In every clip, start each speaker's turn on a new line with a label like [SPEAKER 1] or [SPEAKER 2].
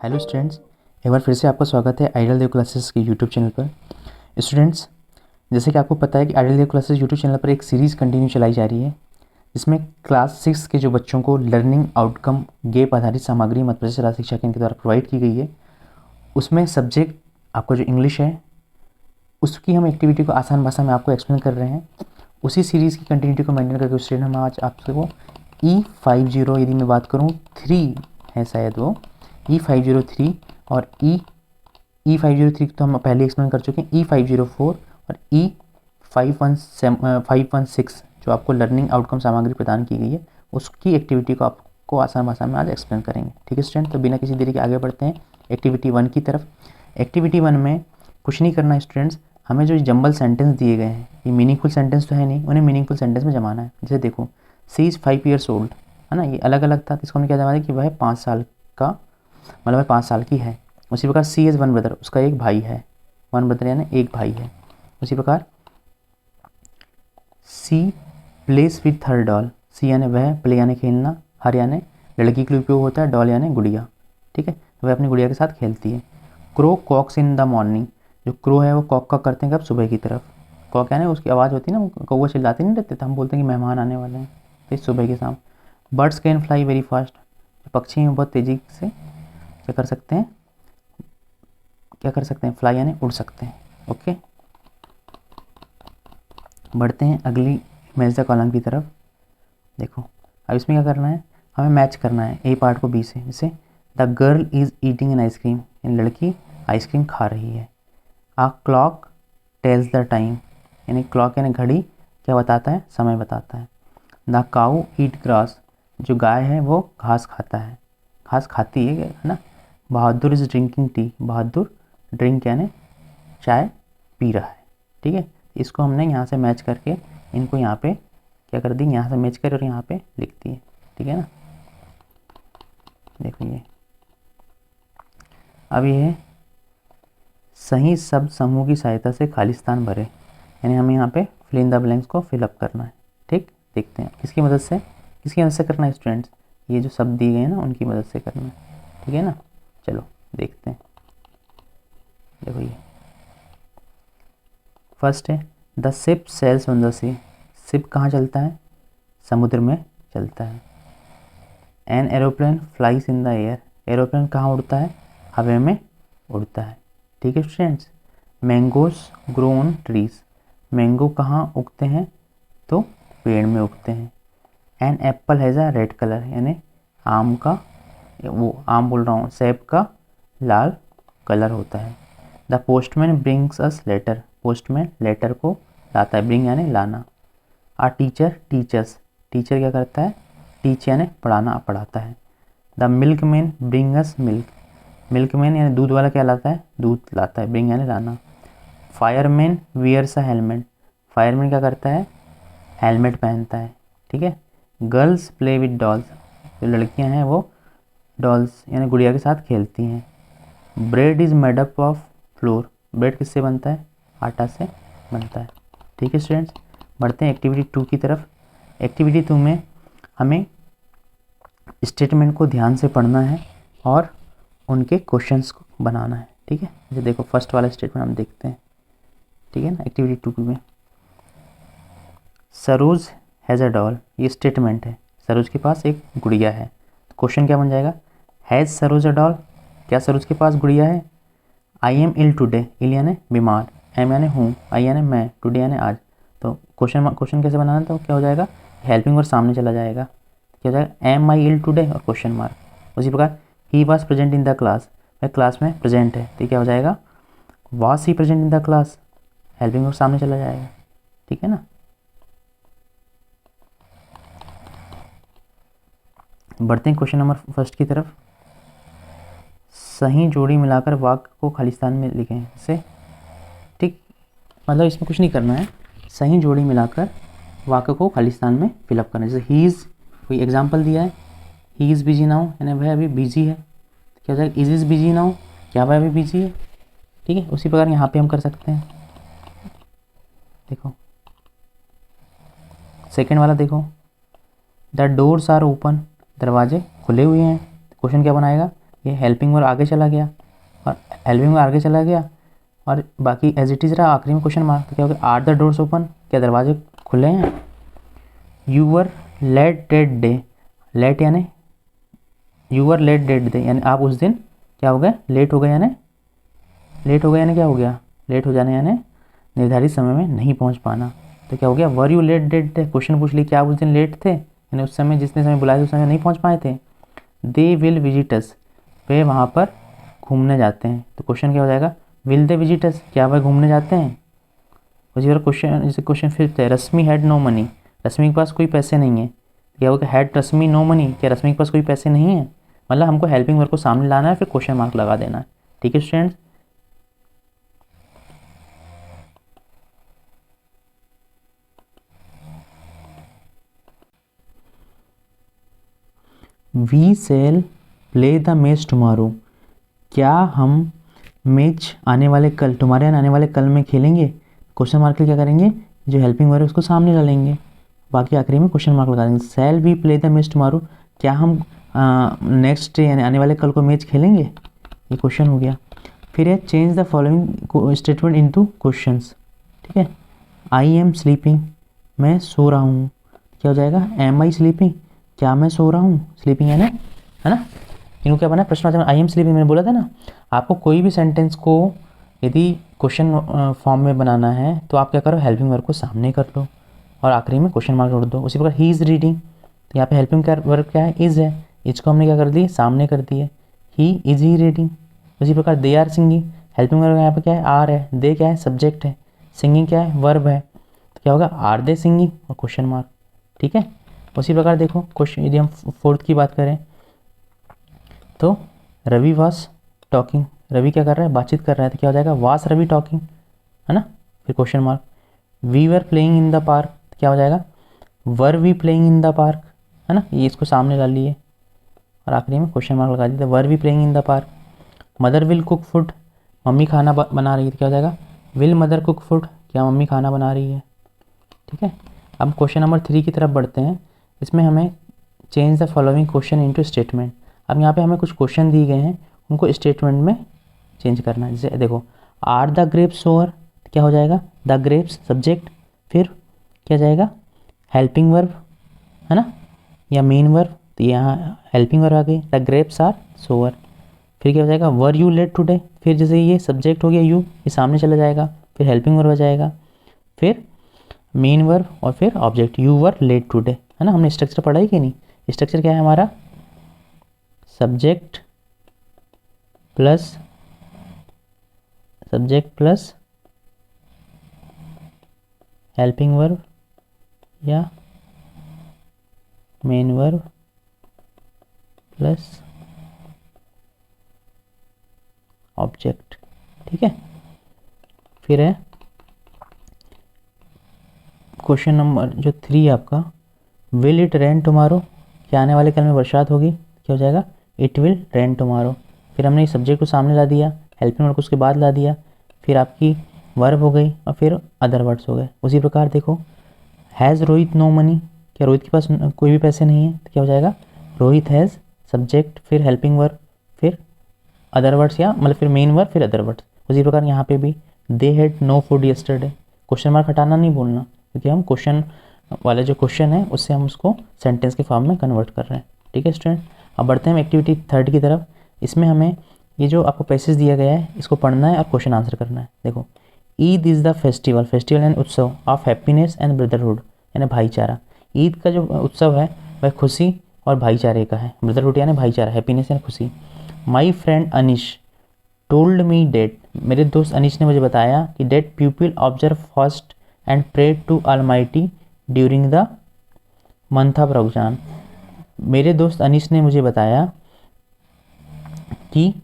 [SPEAKER 1] Hello students, एक बार फिर से आपका स्वागत है आइडियल देव क्लासेस के यूट्यूब चैनल पर। स्टूडेंट्स, जैसे कि आपको पता है कि आइडियल देव क्लासेस यूट्यूब चैनल पर एक सीरीज़ कंटिन्यू चलाई जा रही है, जिसमें क्लास 6 के जो बच्चों को लर्निंग आउटकम गैप आधारित सामग्री मध्य प्रदेश राज्य शिक्षा केंद्र के द्वारा प्रोवाइड की गई है। उसमें सब्जेक्ट आपका जो इंग्लिश है, उसकी हम एक्टिविटी को आसान भाषा में आपको एक्सप्लेन कर रहे हैं। उसी सीरीज़ की कंटिन्यूटी को मेंटेन करके स्टूडेंट हम आज आपको E50, यदि मैं बात करूँ 3 है शायद वो E503 और E503 तो हम पहले एक्सप्लेन कर चुके हैं। E504 और E516 जो आपको लर्निंग आउटकम सामग्री प्रदान की गई है, उसकी एक्टिविटी को आपको आसान भाषा में आज एक्सप्लेन करेंगे। ठीक है स्टूडेंट, तो बिना किसी देरी के आगे बढ़ते हैं एक्टिविटी 1 की तरफ। एक्टिविटी 1 में कुछ नहीं करना है स्टूडेंट्स, हमें जो जंबल सेंटेंस दिए गए हैं, ये मीनिंगफुल सेंटेंस तो है नहीं, उन्हें मीनिंगफुल सेंटेंस में जमाना है। जैसे देखो, सी इज़ 5 years old, है ना, ये अलग अलग था, तो इसको हमने क्या जमाना है कि वह 5 साल का, मतलब 5 साल की है। उसी प्रकार सी इज़ 1 brother, उसका एक भाई है, 1 brother यानी एक भाई है। उसी प्रकार सी प्लेस विथ हर डॉल, सी यानी वह, प्ले यानी खेलना, हर यानी लड़की के लिए उपयोग होता है, डॉल यानी गुड़िया। ठीक है, वह अपनी गुड़िया के साथ खेलती है। Crow cocks in the morning, जो क्रो है वो कॉक का करते हैं कब, सुबह की तरफ। कॉक यानी उसकी आवाज़ होती है ना, कौवा चिल्लाते नहीं रहते, तो हम बोलते हैं कि मेहमान आने वाले हैं, तो इस सुबह के शाम। Birds can fly very fast, पक्षी हैं बहुत तेज़ी से क्या कर सकते हैं, फ्लाई यानी उड़ सकते हैं। ओके, बढ़ते हैं अगली इमेज द कॉलम की तरफ। देखो, अब इसमें क्या करना है, हमें मैच करना है ए पार्ट को बी से। जैसे the girl is eating an ice cream, यानी लड़की आइसक्रीम खा रही है। आ क्लॉक टेल्स द टाइम, यानी क्लॉक यानी घड़ी क्या बताता है, समय बताता है। द काऊ ईट ग्रास, जो गाय है वो घास खाता है, घास खाती है ना। Bahadur is drinking tea, Bahadur drink यानी चाय पी रहा है। ठीक है, इसको हमने यहाँ से मैच करके इनको यहाँ पे क्या कर दी, यहाँ से मैच कर और यहाँ पे लिख दिए। ठीक है ना, देखो ये अब ये सही शब्द समूह की सहायता से खाली स्थान भरे, यानी हमें यहाँ पे फिल इन द ब्लैंक्स को फिलअप करना है। ठीक, देखते हैं किसकी मदद से करना है स्टूडेंट्स, ये जो शब्द दिए गए हैं ना उनकी मदद से करना है। ठीक है ना, चलो देखते हैं। देखो ये फर्स्ट है, the ship sails on the sea, ship कहाँ चलता है, समुद्र में चलता है। An aeroplane flies in the air, aeroplane कहाँ उड़ता है, हवा में उड़ता है। ठीक है students. Mangoes grow on trees, mango कहाँ उगते हैं, तो पेड़ में उगते हैं। An apple has a red colour, यानी आम का, वो आम बोल रहा हूँ, सेब का लाल कलर होता है। The postman brings us letter, postman letter को लाता है, ब्रिंग यानी लाना। आ टीचर टीचर्स, टीचर क्या करता है, टीच यानी पढ़ाना, पढ़ाता है। The milk man bring us milk, milk man यानी दूध वाला क्या लाता है, दूध लाता है, ब्रिंग यानी लाना। Fireman wears a helmet, fireman क्या करता है, हेलमेट पहनता है। ठीक है। गर्ल्स प्ले विद डॉल्स, जो लड़कियां हैं वो डॉल्स यानी गुड़िया के साथ खेलती हैं। Bread is made up of floor, bread किससे बनता है, आटा से बनता है। ठीक है स्टूडेंट्स, बढ़ते हैं एक्टिविटी 2 की तरफ। एक्टिविटी 2 में हमें स्टेटमेंट को ध्यान से पढ़ना है और उनके क्वेश्चंस को बनाना है। ठीक है, जैसे देखो फर्स्ट वाला स्टेटमेंट हम देखते हैं। ठीक है ना, एक्टिविटी 2 में सरोज हैज़ अ डॉल, ये स्टेटमेंट है, सरोज के पास एक गुड़िया है। क्वेश्चन क्या बन जाएगा, हैज़ सरोज अ डॉल, क्या सरोज के पास गुड़िया है। आई एम इल टुडे, इल यानी बीमार, एम यानी हूँ, आई यानी मैं, टुडे यानी आज। तो क्वेश्चन कैसे बनाना, तो क्या हो जाएगा, हेल्पिंग वर्ब सामने चला जाएगा, क्या हो जाएगा, एम आई इल टुडे और क्वेश्चन मार्क। उसी प्रकार he was present in the class, वह क्लास में प्रेजेंट है, तो क्या हो जाएगा, was he present in the class, helping verb सामने चला जाएगा। ठीक है ना, बढ़ते हैं क्वेश्चन नंबर फर्स्ट की तरफ। सही जोड़ी मिलाकर वाक्य को खाली स्थान में लिखें, जैसे ठीक, मतलब इसमें कुछ नहीं करना है, सही जोड़ी मिलाकर वाक्य को खाली स्थान में फिलअप करना है। जैसे ही इज़, कोई एग्जांपल दिया है, ही इज़ बिजी नाउ, यानी वह अभी बिजी है, क्या हो जाएगा, इज़ बिजी नाउ, क्या वह अभी बिजी है। ठीक है, उसी प्रकार यहाँ पे हम कर सकते हैं। देखो सेकेंड वाला देखो, द डोर्स आर ओपन, दरवाजे खुले हुए हैं, क्वेश्चन क्या बनाएगा, ये हेल्पिंग वर्ब आगे चला गया और हेल्पिंग वर्ब आगे चला गया और बाकी एज इट इज़ रहा, आखिरी में क्वेश्चन मार्क। तो क्या होगा, आर द डोर्स ओपन, क्या दरवाजे खुले हैं। You were late that day, late यानी you were late that day यानी आप उस दिन क्या हो गए, लेट हो गए, यानी लेट हो गए यानी क्या हो गया, लेट हो जाना यानी निर्धारित समय में नहीं पहुंच पाना। तो क्या हो गया, were you late that day, question पूछ ली क्या आप उस दिन लेट थे, यानी उस समय जितने समय बुलाए उस समय नहीं पहुंच पाए थे। दे विल विजिट अस, वे वहाँ पर घूमने जाते हैं। तो क्वेश्चन क्या हो जाएगा, विल दे विजिट अस, क्या वह घूमने जाते हैं। उसी पर क्वेश्चन, जैसे क्वेश्चन फिफ्थ है, रश्मि हैड नो मनी, रश्मि के पास कोई पैसे नहीं है। क्या होगा, हैड रश्मि नो मनी, क्या रश्मि के पास कोई पैसे नहीं है। मतलब हमको हेल्पिंग वर्ब को सामने लाना है, फिर क्वेश्चन मार्क लगा देना है। ठीक है students. We shall play the match tomorrow, क्या हम मैच आने वाले कल, तुम्हारे यहाँ आने वाले कल में खेलेंगे। क्वेश्चन मार्क के लिए क्या करेंगे, जो हेल्पिंग वर्ब है उसको सामने ला लेंगे, बाकी आखिरी में क्वेश्चन मार्क लगा देंगे। Shall we play the match tomorrow, क्या हम नेक्स्ट यानी आने वाले कल को मैच खेलेंगे, ये क्वेश्चन हो गया। फिर है change the following statement into questions. ठीक है, आई एम स्लीपिंग, मैं सो रहा हूँ, क्या हो जाएगा, एम आई स्लीपिंग, क्या मैं सो रहा हूँ, स्लीपिंग है ना। इनको क्या बना, प्रश्न आई एम स्लीपिंग, मैंने बोला था ना आपको कोई भी सेंटेंस को यदि क्वेश्चन फॉर्म में बनाना है तो आप क्या करो, हेल्पिंग वर्ब को सामने कर लो और आखिरी में क्वेश्चन मार्क जोड़ दो। उसी प्रकार ही इज़ रीडिंग, तो यहाँ पे हेल्पिंग वर्ब क्या है, इज़ है, इज को हमने क्या कर दिया, सामने कर दिया, ही इज़ ही रीडिंग। उसी प्रकार they are singing, helping verb यहाँ पे क्या है, आर है, दे क्या है, सब्जेक्ट है, सिंगिंग क्या है, वर्ब है। तो क्या होगा, आर दे सिंगिंग और क्वेश्चन मार्क। ठीक है, उसी प्रकार देखो क्वेश्चन, यदि हम फोर्थ की बात करें तो रवि वास टॉकिंग, रवि क्या कर रहा है, बातचीत कर रहा है, तो क्या हो जाएगा, वास रवि टॉकिंग, है ना, फिर question mark. We were playing in the park, क्या हो जाएगा, were we playing in the park, है ना, ये इसको सामने ला लिए और आखिरी में क्वेश्चन मार्क लगा दिया, were we playing in the park. Mother will cook food, mummy खाना बना रही है, तो क्या हो जाएगा, विल मदर कुक फूड, क्या मम्मी खाना बना रही है। ठीक है, अब क्वेश्चन नंबर 3 की तरफ बढ़ते हैं। इसमें हमें change the following question into statement. अब यहाँ पे हमें कुछ क्वेश्चन दिए गए हैं, उनको स्टेटमेंट में चेंज करना है। जैसे देखो, आर द ग्रेप्स सोअर, क्या हो जाएगा, द ग्रेप्स सब्जेक्ट, फिर क्या जाएगा, हेल्पिंग वर्ब, है ना, या मेन वर्ब, तो यहाँ हेल्पिंग वर्ब आ गई, द ग्रेप्स आर सोअर। फिर क्या हो जाएगा, वर यू लेट टुडे, फिर जैसे ये सब्जेक्ट हो गया यू, ये सामने चला जाएगा, फिर हेल्पिंग वर्ब आ जाएगा, फिर मेन वर्ब और फिर object, you were late today, है ना। हमने स्ट्रक्चर पढ़ा ही कि नहीं, स्ट्रक्चर क्या है हमारा, सब्जेक्ट प्लस हेल्पिंग वर्ब या मेन वर्ब प्लस ऑब्जेक्ट। ठीक है, फिर है क्वेश्चन नंबर जो 3 आपका, विल इट रेन टुमारो, क्या आने वाले कल में बरसात होगी, क्या हो जाएगा, इट विल रेन टुमारो। फिर हमने इस सब्जेक्ट को सामने ला दिया, हेल्पिंग वर्ब को उसके बाद ला दिया, फिर आपकी वर्ब हो गई और फिर अदर वर्ड्स हो गए। उसी प्रकार देखो, हैज़ रोहित नो मनी, क्या रोहित के पास कोई भी पैसे नहीं है, तो क्या हो जाएगा, रोहित हैज़ सब्जेक्ट, फिर हेल्पिंग वर्ब, फिर अदर वर्ड्स, या मतलब फिर मेन वर्ब फिर अदर वर्ड्स। उसी प्रकार यहाँ पे भी they had no food yesterday, question mark हटाना नहीं बोलना, क्योंकि हम क्वेश्चन वाला जो क्वेश्चन है उससे हम उसको सेंटेंस के फॉर्म में कन्वर्ट कर रहे हैं। ठीक है स्टूडेंट, अब बढ़ते हैं हम एक्टिविटी 3 की तरफ। इसमें हमें ये जो आपको पैसेज दिया गया है इसको पढ़ना है और क्वेश्चन आंसर करना है। देखो, Eid is the festival, festival यानी उत्सव, ऑफ हैप्पीनेस एंड ब्रदरहुड यानी भाईचारा। ईद का जो उत्सव है वह खुशी और भाईचारे का है, ब्रदरहुड यानी भाईचारा, हैप्पीनेस यानी खुशी। My friend Anish told me that, मेरे दोस्त अनिश ने मुझे बताया कि that people observe fast and pray to almighty during the month of Ramzan. मेरे दोस्त अनिश ने मुझे बताया कि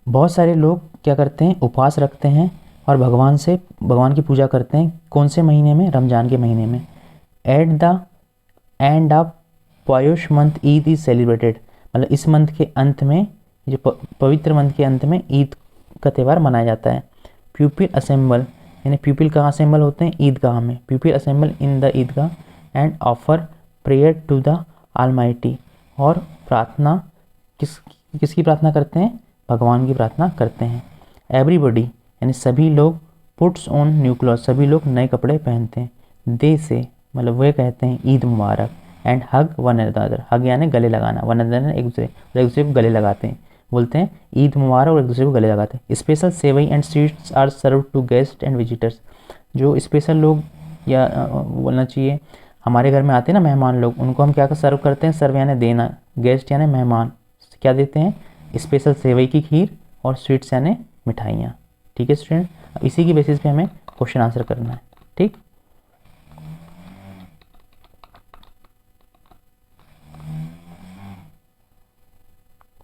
[SPEAKER 1] बहुत सारे लोग क्या करते हैं, उपवास रखते हैं और भगवान की पूजा करते हैं, कौन से महीने में, रमज़ान के महीने में। At the end of pious month Eid is celebrated, मतलब इस मंथ के अंत में, जो पवित्र मंथ के अंत में ईद का त्यौहार मनाया जाता है। पीपल असेंबल, यानी पीपल कहाँ असेंबल होते हैं, ईदगाह में। People assemble in the Eidgah and offer prayer to the almighty, और प्रार्थना किसकी प्रार्थना करते हैं? भगवान की प्रार्थना करते हैं। एवरीबडी यानी सभी लोग, पुट्स ऑन न्यू क्लॉथ सभी लोग नए कपड़े पहनते हैं। दे से मतलब वे कहते हैं ईद मुबारक। एंड हग वन अनदर, हग यानी गले लगाना, वन अनदर एक दूसरे को गले लगाते हैं, बोलते हैं ईद मुबारक और एक दूसरे को गले लगाते हैं। Special sewai and sweets are serve to guest and visitors, जो स्पेशल लोग या बोलना चाहिए हमारे घर में आते हैं ना मेहमान लोग, उनको हम क्या सर्व करते हैं? सर्व यानी देना, गेस्ट यानी मेहमान, क्या देते हैं? स्पेशल सेवई की खीर और स्वीट्स यानी मिठाइयाँ। ठीक है स्टूडेंट, अब इसी की बेसिस पे हमें क्वेश्चन आंसर करना है। ठीक,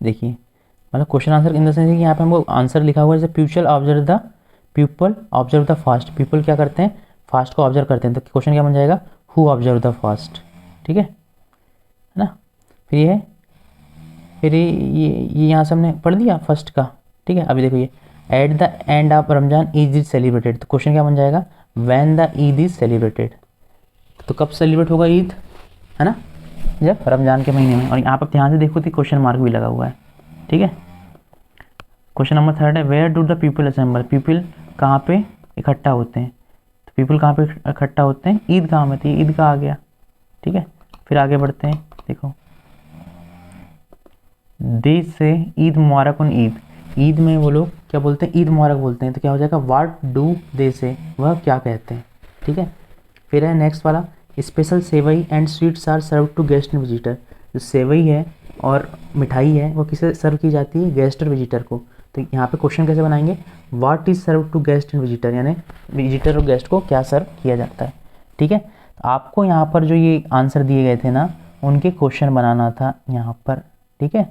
[SPEAKER 1] देखिए मतलब question answer in the sense कि यहाँ पे हमको आंसर लिखा हुआ है जैसे people observe the fast, people क्या करते हैं? फास्ट को ऑब्जर्व करते हैं। तो क्वेश्चन क्या बन जाएगा? Who observe the fast. ठीक है ना। फिर ये यहाँ से हमने पढ़ दिया फर्स्ट का। ठीक है, अभी देखो ये eight the end of Ramzan Eid is celebrated, तो क्वेश्चन क्या बन जाएगा? When the Eid is celebrated, तो कब सेलिब्रेट होगा ईद, है ना? जब रमजान के महीने में। और यहाँ पर ध्यान से देखो तो क्वेश्चन मार्क भी लगा हुआ है। ठीक है, क्वेश्चन नंबर 3 है where do the people assemble, people कहाँ पे इकट्ठा होते हैं? तो पीपल कहाँ पे इकट्ठा होते हैं? ईदगाह में, तो ये ईदगाह आ गया। ठीक है, फिर आगे बढ़ते हैं, देखो देश से ईद मुबारक उन ईद, ईद में वो लोग क्या बोलते हैं? ईद मुबारक बोलते हैं। तो क्या हो जाएगा? व्हाट डू दे से, वह क्या कहते हैं? ठीक है, फिर है नेक्स्ट वाला special sewai and sweets are serve to guest and visitor, जो सेवई है और मिठाई है वो किसे सर्व की जाती है? गेस्ट और विजिटर को। तो यहाँ पे क्वेश्चन कैसे बनाएंगे? What is serve to guest and visitor, यानी विजिटर और गेस्ट को क्या सर्व किया जाता है। ठीक है, तो आपको यहाँ पर जो ये आंसर दिए गए थे ना, उनके क्वेश्चन बनाना था यहाँ पर। ठीक है,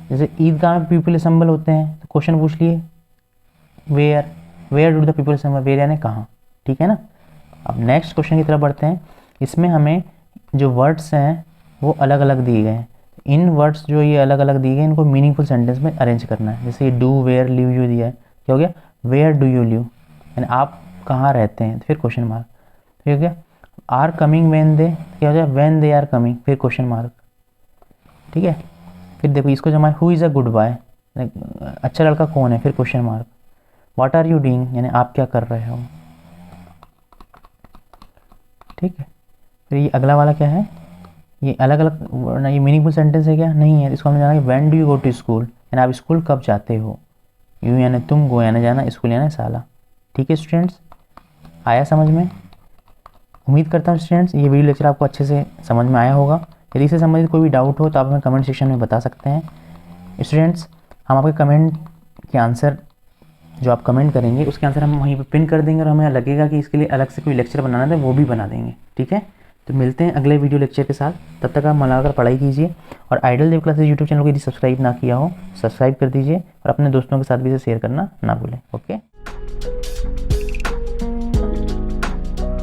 [SPEAKER 1] जैसे ईदगाह में पीपल असेंबल होते हैं, तो क्वेश्चन पूछ लिए where do the people assemble, where यानी कहाँ। ठीक है ना। अब नेक्स्ट क्वेश्चन की तरफ बढ़ते हैं। इसमें हमें जो वर्ड्स हैं वो अलग अलग दिए गए हैं। इन वर्ड्स जो ये अलग अलग दिए गए इनको मीनिंगफुल सेंटेंस में अरेंज करना है। जैसे ये डू वेयर लिव यू दिया है, क्या हो गया? वेयर डू यू लिव, यानी आप कहाँ रहते हैं, तो फिर क्वेश्चन मार्क। फिर हो गया आर कमिंग व्हेन दे, क्या हो जाए? व्हेन दे आर कमिंग, फिर क्वेश्चन मार्क। ठीक है, फिर देखो इसको जमा who is a good boy, अच्छा लड़का कौन है, फिर question mark. What are you doing, यानी आप क्या कर रहे हो। ठीक है, फिर ये अगला वाला क्या है? ये अलग अलग ना, ये मीनिंगफुल सेंटेंस है क्या? नहीं है। इसको हमें जाना है when do you go to school, यानी आप स्कूल कब जाते हो। यू यानी तुम, गो यानी जाना, स्कूल यानी साला। ठीक है स्टूडेंट्स, आया समझ में? उम्मीद करता हूँ स्टूडेंट्स ये वीडियो लेक्चर आपको अच्छे से समझ में आया होगा। यदि इससे संबंधित कोई भी डाउट हो तो आप हमें कमेंट सेक्शन में बता सकते हैं। स्टूडेंट्स, हम आपके कमेंट के आंसर जो आप कमेंट करेंगे उसके आंसर हम वहीं पे पिन कर देंगे, और हमें लगेगा कि इसके लिए अलग से कोई लेक्चर बनाना है वो भी बना देंगे। ठीक है, तो मिलते हैं अगले वीडियो लेक्चर के साथ। तब तक आप मन लगाकर पढ़ाई कीजिए, और आइडल देव क्लासेस यूट्यूब चैनल को यदि सब्सक्राइब ना किया हो सब्सक्राइब कर दीजिए, और अपने दोस्तों के साथ भी इसे शेयर करना ना भूलें। ओके।